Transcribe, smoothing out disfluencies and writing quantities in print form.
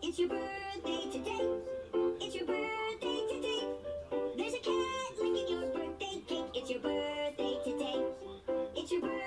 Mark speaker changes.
Speaker 1: It's your birthday today. It's your birthday today. There's a cat licking your birthday cake. It's your birthday today. It's your birthday.